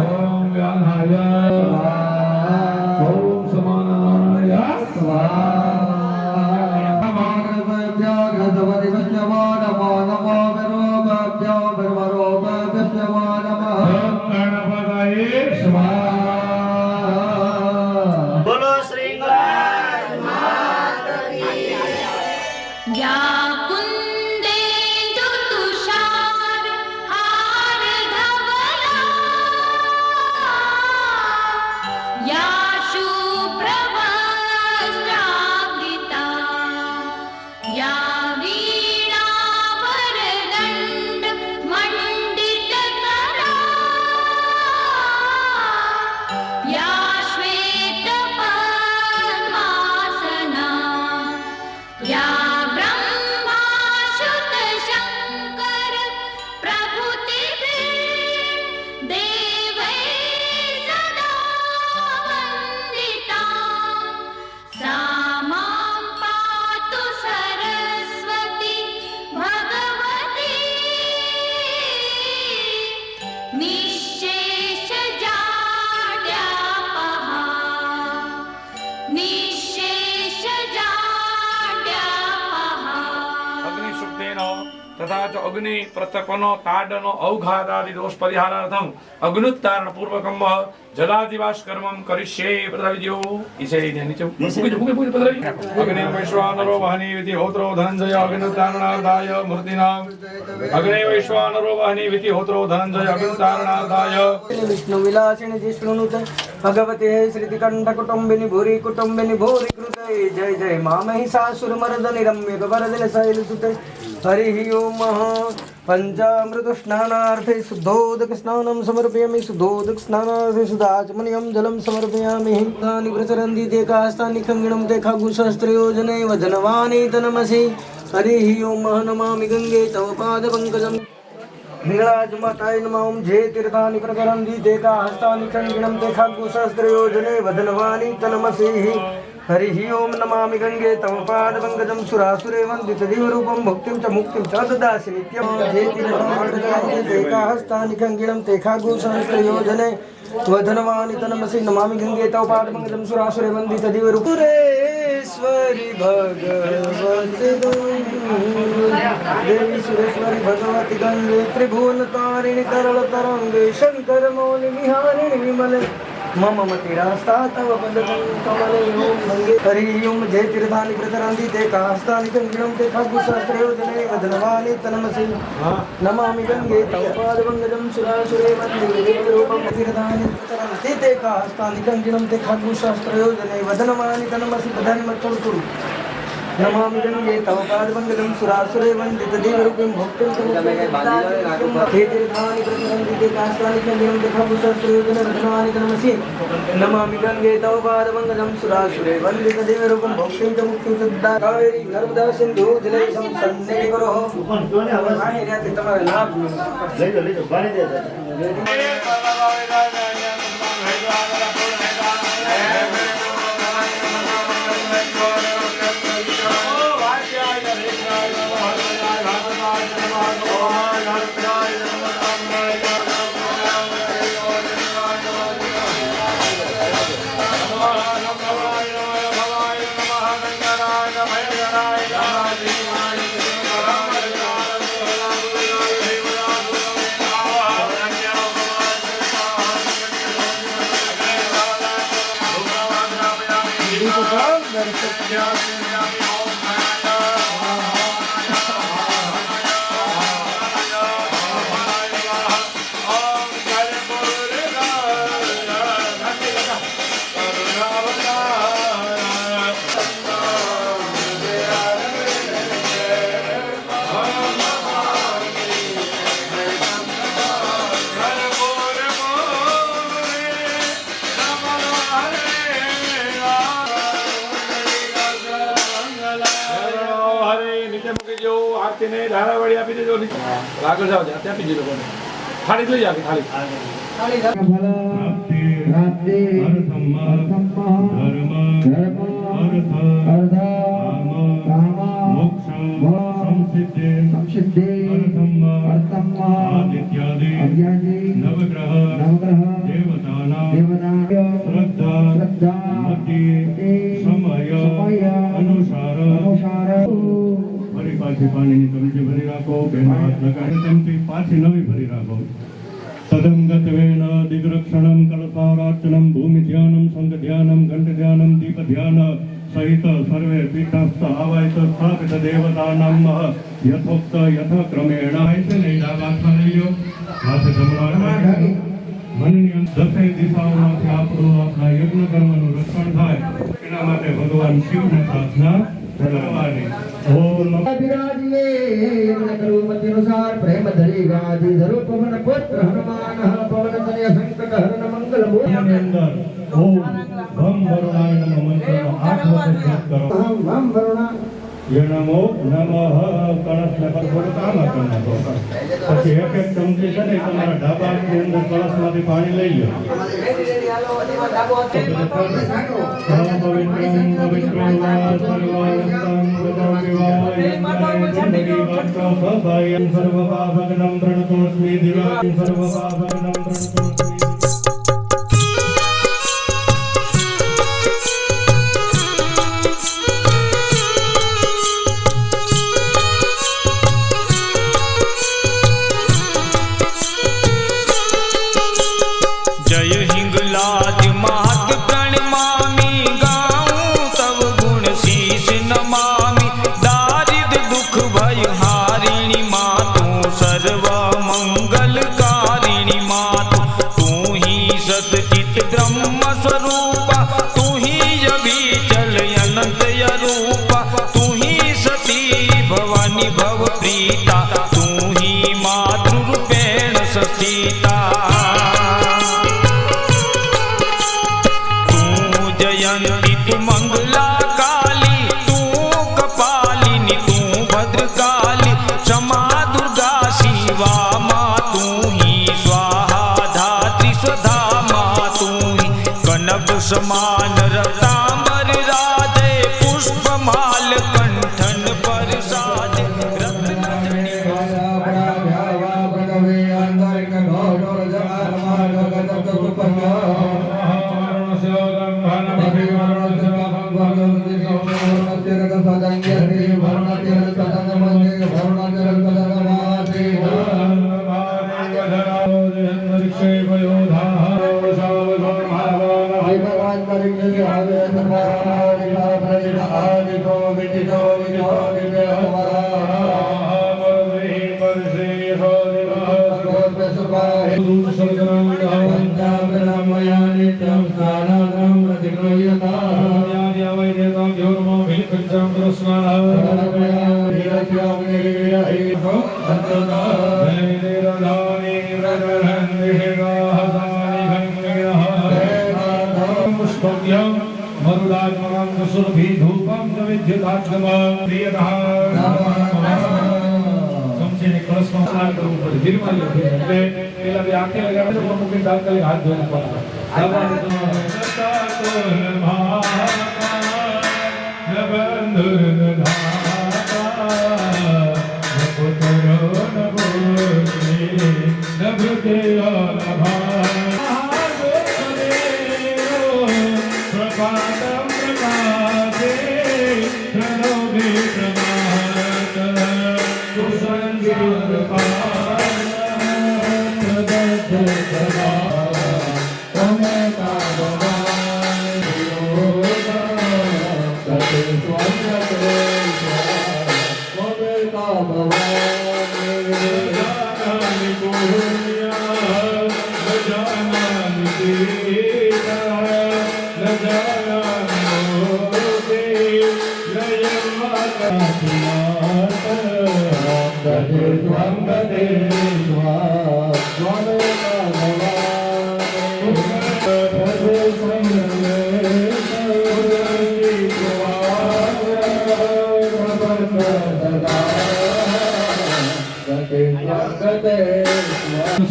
ओम व्यानाय ओम समानाय गणपतये स्वाहा बोलो श्री या कुंदेन्दु तुषार हार धवला या शुभ्रवस्त्रावृता या वीणा वरदण्ड मण्डितकरा या श्वेतपद्मासना या ब्रह्माच्युतशङ्कर प्रभृतिभिः देवैः सदा वन्दिता सा मां पातु सरस्वती भगवती निःशेषजाड्यापहा अग्नि शुद्धेनो तथा च अग्नि प्रत्यपनो ताडनो औघादादि दोष परिहारार्थम अग्नुत्तारण पूर्वकम जलादिवास कर्मं करिष्ये प्रदाविद्यो इसे नीचे मुके प्रदावि अग्नि वैश्वानरो वहनी विधि होत्रो धनंजय अग्नुत्तारणार्धाय मूर्तिनां अग्नि वैश्वानरो वहनी विधि होत्रो धनंजय अग्नुत्तारणार्धाय विष्णु विलासिनी जिष्णुनुते भगवते श्रीतिकंठ कुटुंबिनी भूरि कुटुंबिनी भूरि कृते जय जय मामहिषासुर मर्दनि रम्य गवर्धन शैलसुते हरिः ओम पंचामृत स्नानार्थे शुद्धोदक स्नानं समर्पयामि शुद्धोदक स्नानार्थे सुधाचमनीयं जलं समर्पयामि तानि प्रचरन्ति ते कास्तानि खङ्गिणं ते खागुशास्त्रयोजने वदनवानि तनमसि हरिः ओम नमामि गंगे तव पादपङ्कजम् हिंगलाज माताय नमः ओम जे तीर्थानि प्रकरन्ति ते कास्तानि खङ्गिणं ते खागुशास्त्रयोजने वदनवानि तनमसि हरिः ओम नमामि गंगे तव पादपङ्कजं सुरासुरे वन्दितदिवरूपं भुक्तिं च मुक्तिं च ददासि नित्यं ते हस्तानि खङ्गिणं ते खागुशास्त्रयोजने वदनवानि तनमसि नमामि गंगे तव पादपङ्कजं सुरासुरे वन्दितदिवरूपेश्वरि भगवति देवी सुरेश्वरि भगवति गंगे त्रिभुवनतारिणि तरलतरङ्गे शङ्करमौलि विहारिणि विमले मम मतिरास्ता तव पदकमले ओम गंगे हरि ओम जय तीर्थानि प्रचरन्ति ते कास्तानि खङ्गिणं ते खागुशास्त्रयोजने वदनवानि तनमसि नमामि गंगे तव पादपङ्कजं सुरासुरे वन्दितदिवरूपं तीर्थानि प्रचरन्ति ते कास्तानि खङ्गिणं ते खागुशास्त्रयोजने वदनवानि तनमसि प्रधानमत्तुरु नमामि गंगे तव पादपङ्कजं सुरासुरे वन्दित देवरूपं भक्तिं हे तीर्थानि प्रतिसन्दिते काष्ठानि चन्द्रं तथा पुष्पसुरजनरत्नानि नमसि नमामि गंगे तव पादपङ्कजं सुरासुरे वन्दित देवरूपं भक्तिं च मुक्तिं सद्दा कावेरी नर्मदा सिन्धु जलेशं सन्निधिं તમારે ના લઈ લો પાણી દે ધારાવાળી આપી દેજો આગળ જાઓ ત્યાં આપી દેજો લોકોને થાળી લઈ જાવ થાળી પાણીની કમિટી ભરી રાખો બેનો હાથ લગાડી તેમથી પાછી નવી ભરી રાખો તદમ ગતવેન દિગ્રક્ષણમ કલ્પારાર્ચનમ ભૂમિ ધ્યાનમ સંઘ ધ્યાનમ ઘંટ ધ્યાનમ દીપ ધ્યાન સહિત સર્વે પીઠસ્થ આવાયત સ્થાપિત દેવતાનામ યથોક્ત યથાક્રમેણ છે ને ડાબા લઈ લો માથે જમણા મનની દસે દિશાઓમાંથી આપણું આપણા યજ્ઞ કર્મનું રક્ષણ થાય એના માટે ભગવાન શિવને પ્રાર્થના કરવાની ઓમ अनुसार प्रेम धरी गादी धरो पवन पुत्र हनुमान पवन तनय संकट हरण मंगल અંદર ઓમ ભમ વરુણાય નમઃ મંત્રનો 8 વખત જપ કરો हम वरुणा નમો નમઃ કળશને પર થોડું કામ કરना તો પછી એક એક ચમચી છે ને તમારા ડાબાની અંદર કળશમાંથી પાણી લઈ લો સર્વ પાપગ્નમ પ્રણતોસ્મિ દિવાં સર્વ પાપગ્નમ પ્રણતોસ્મિ समान रतांबर राधे पुष्पमाल कंठन पर साज रत्न स्नान आरोग्यम मरुदात्मकं सुरभि धूपम विद्युदात्मकं प्रियतः समझे ने कलश में स्नान करવું પડે ધીરમાલી એટલે પેલા બે આંખે લગાડે તો મુખે તાત્કાલિક હાથ ધોઈને પડે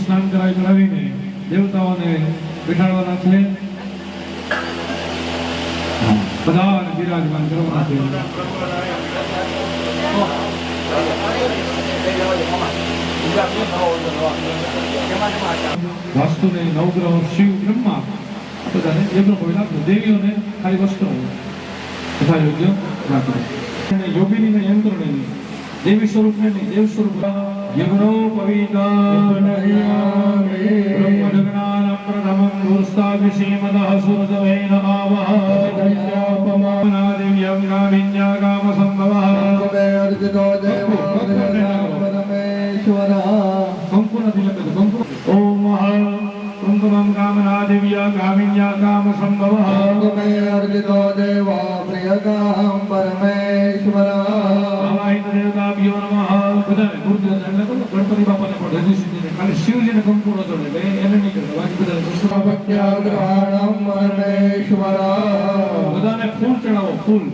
સ્નાન કરાવીને દેવતાઓને બેઠાડવાના છે બધાને બિરાજમાન કરવાના છે વાસ્તુને નવગ્રહ શિવ બ્રહ્મા બધાને યજ્ઞ કોઈ રાખો દેવીઓને ખાલી વસ્ત્ર તથા યોગ્ય રાખો યોગીની યંત્રને દેવી સ્વરૂપને દેવ સ્વરૂપ યજ્ઞોપવીતાનયામિ બ્રહ્મજ્ઞાનમ પ્રથમં ભૂસ્તાવિષીમદઃ સુરજવેન આવઃ દૈત્યાપમાનાદિવ્યં ગામિન્યા કામસંભવઃ તમે અર્જિતો દેવો પરમેશ્વર કંકુના તિલક કંકુ ઓમ કંકુમં કામનાદિવ્ય ગામિન્યા કામસંભવઃ તમે અર્જિતો દેવો પ્રિયકામ પરમેશ્વર આવાહિત દેવતાભ્યો નમઃ બધાને ગુરુદેવ એટલે તો ગણપતિ બાપાને પણ હજી સુધી ખાલી શિવજીને કંકુનો ચડે એટલે એને નહીં કરે બાકી બધાને ભક્ત્યાગ્રહણમ પરમેશ્વર બધાને ફૂલ ચડાવો ફૂલ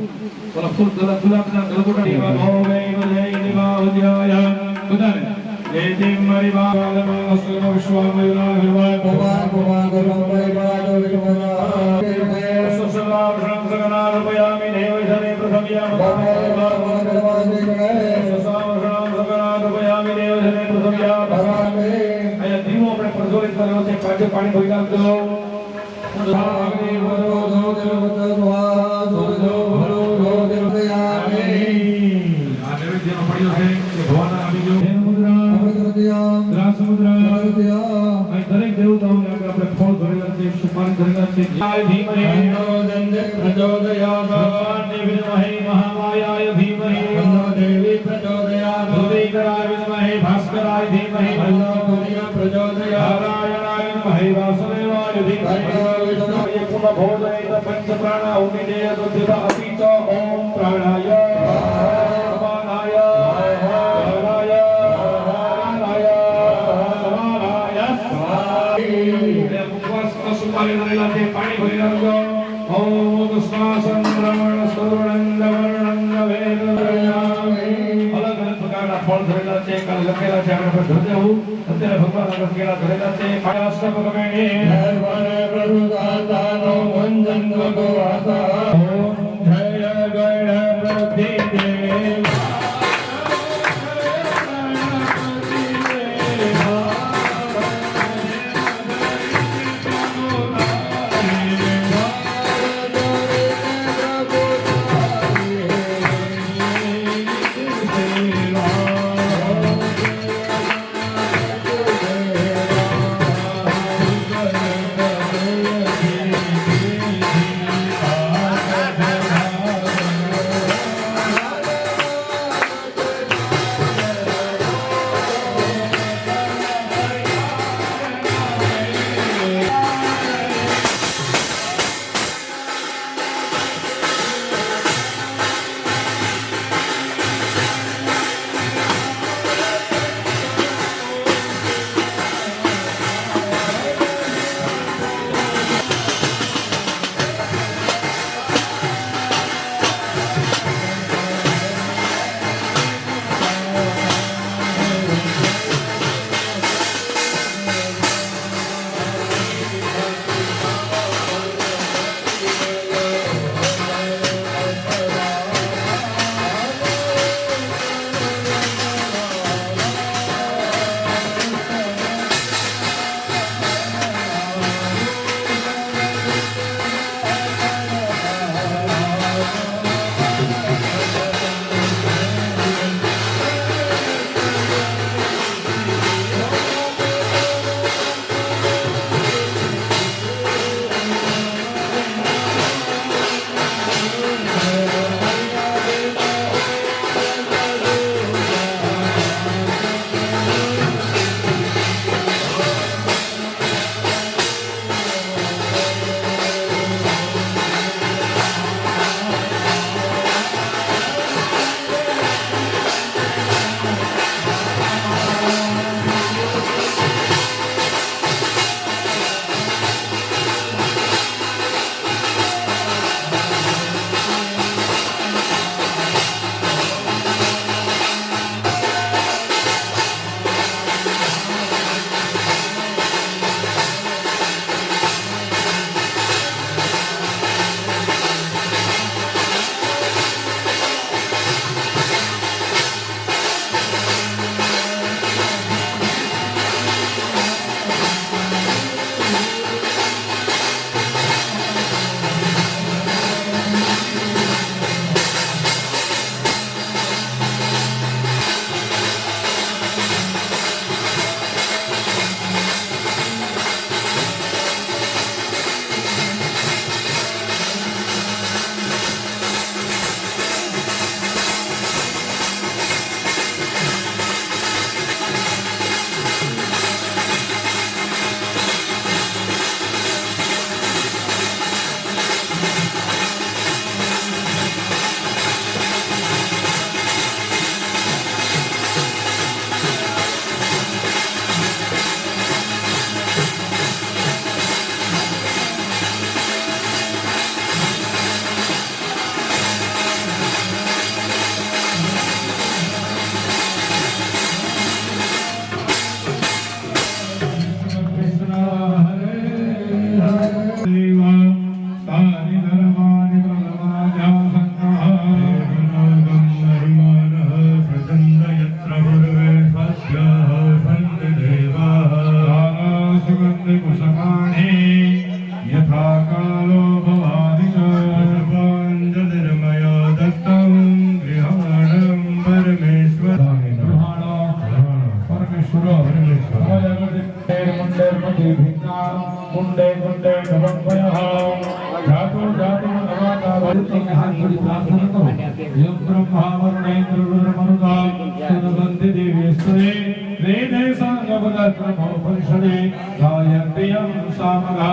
ઓલા ફૂલ ગુલાબના ગલગોટા દેવા ભોવે જય નિવાહ્યાય બધાને જય દેવ મારી બાલમ અસલમ વિશ્વામયુના વિવાહ કુમાર કુમાર ગોપૈવાદ વિશ્વના સસલા ભ્રમ સગના રૂપયામિ દેવજને પ્રથમ્યા દીવો આપણે પ્રજ્વલિત કર્યો છે કાજે પાણી ભરી નાખજો દરેક દેવતાઓને આપણે ફળ ભરેલા છે સુપારી ભરેલા છે પ્રચોદયાત વિદ્મહે મહામાયાય ધીમહિ દેવી પ્રચોદયાત ઉદયકરાય વિદ્મહે ભાસ્કરાય ધીમહિ પ્રચોદયાત નારાયણાય વિદ્મહે વાસુદેવાય ધીમહિ પુનઃ ભોજયેત પંચ પ્રાણા ઉમિદેય દુધિત અપિચ ઓમ પ્રાણાય અપાનાય ધારાય ધારાય સમાનાય સ્વાહા મુખવાસ સુપારી ભરેલા છે પાણી ભરી નાખજો ઓમ શ્વાસન રમણ સુવર્ણંદ વર્ણંદ વેદયામિ અલગ અલગ પ્રકારના ફળ ધરેલા છે કાલ લખેલા છે આપણે ધરતે હું અત્યારે ભગવાન આગળ કેળા ધરેલા છે પાયાસ્તક ગમેને હરવરે પ્રભુદાતાનો વંદન ભગવાતા ઓમ જય ગણપતિ દેવ कुंडे कुंडे नवंपयः जातो जातो नवाकावृत्ति हाथ जोड़ी प्रार्थना करो यम ब्रह्मा वरुणेन्द्र रुद्रमरुदा सुनबंधि देवेश्वरे वेदे सांगवदक्रमोपनिषदे गायन्ति यं सामगा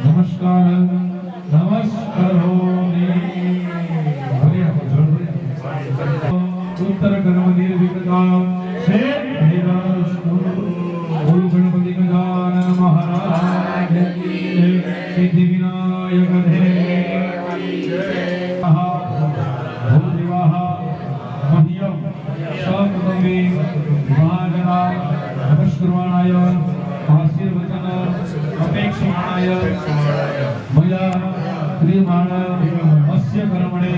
नमस्कार नमस्कारोमि उत्तर कर्म निर्विघ्ना से भेदास्तु ओम गणपति गजानन महाराज की जय सिद्धि विनायक देव की जय भूदेवाः मह्यं सकुटुम्बे महाजना नमस्कुर्वाणाय आशीर्वचन अपेक्षमाणाय मया क्रियमाण अस्य कर्मणे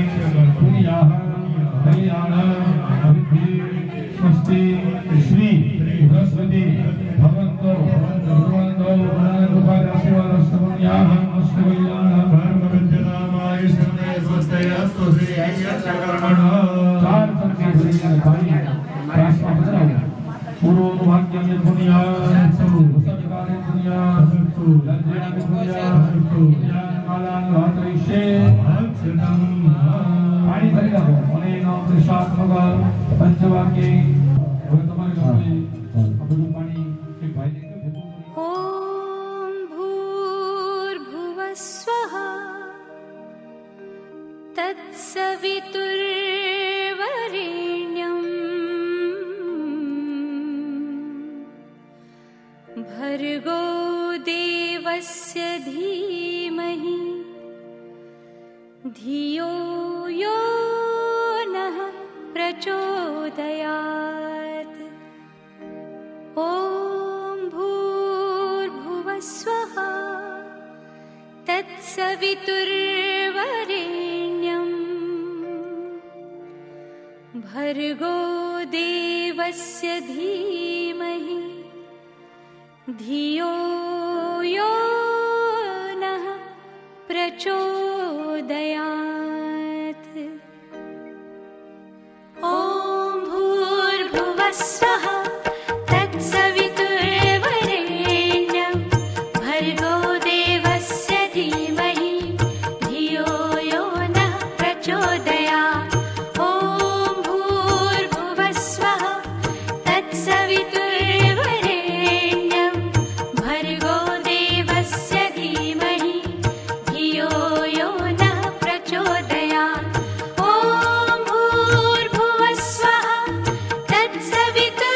पुण्याः कल्याण अभिवृद्धि स्वस्ति श्री बृहस्पति भगवन्तो भगवन्तो गुणानुपाद आशीर्वादस्तमन्याः अस्तु कल्याण धर्मविद्यनामाय स्मृते स्वस्ते अस्तु श्री ऐश्वर्य कर्मण चार संख्या भरिया पानी राष्ट्र बदलाव पूर्व भाग्य में पुण्य सत्कार्य पुण्य लज्जा में पुण्य ज्ञान कालान रात्रिशे पानी भरी रखो अने नाम प्रसाद भगवान पंचवाक्य और तुम्हारे घर में अपने पानी एक भाई लेके ॐ भूर्भुवस्वः तत्सवितुर्वरेण्यम् भर्गो देवस्य धीमहि धियो यो नः प्रचोदयात् ॐ भूर्भुवस्वः तत्सवितुर्वरेण्यम् भर्गो देवस्य धीमहि धियो यो नः प्रचोदयात् ॐ भूर्भुवस्वः तत्सवितुर्वरेण्यं भर्गो देवस्य धीमहि धियो यो नः प्रचोदयात् ॐ भूर्भुवस्वः तत्सवितुर्वरेण्यं भर्गो देवस्य धीमहि धियो यो नः प्रचोदयात् ॐ भूर्भुवस्वः तत्सवितुर्वरेण्यं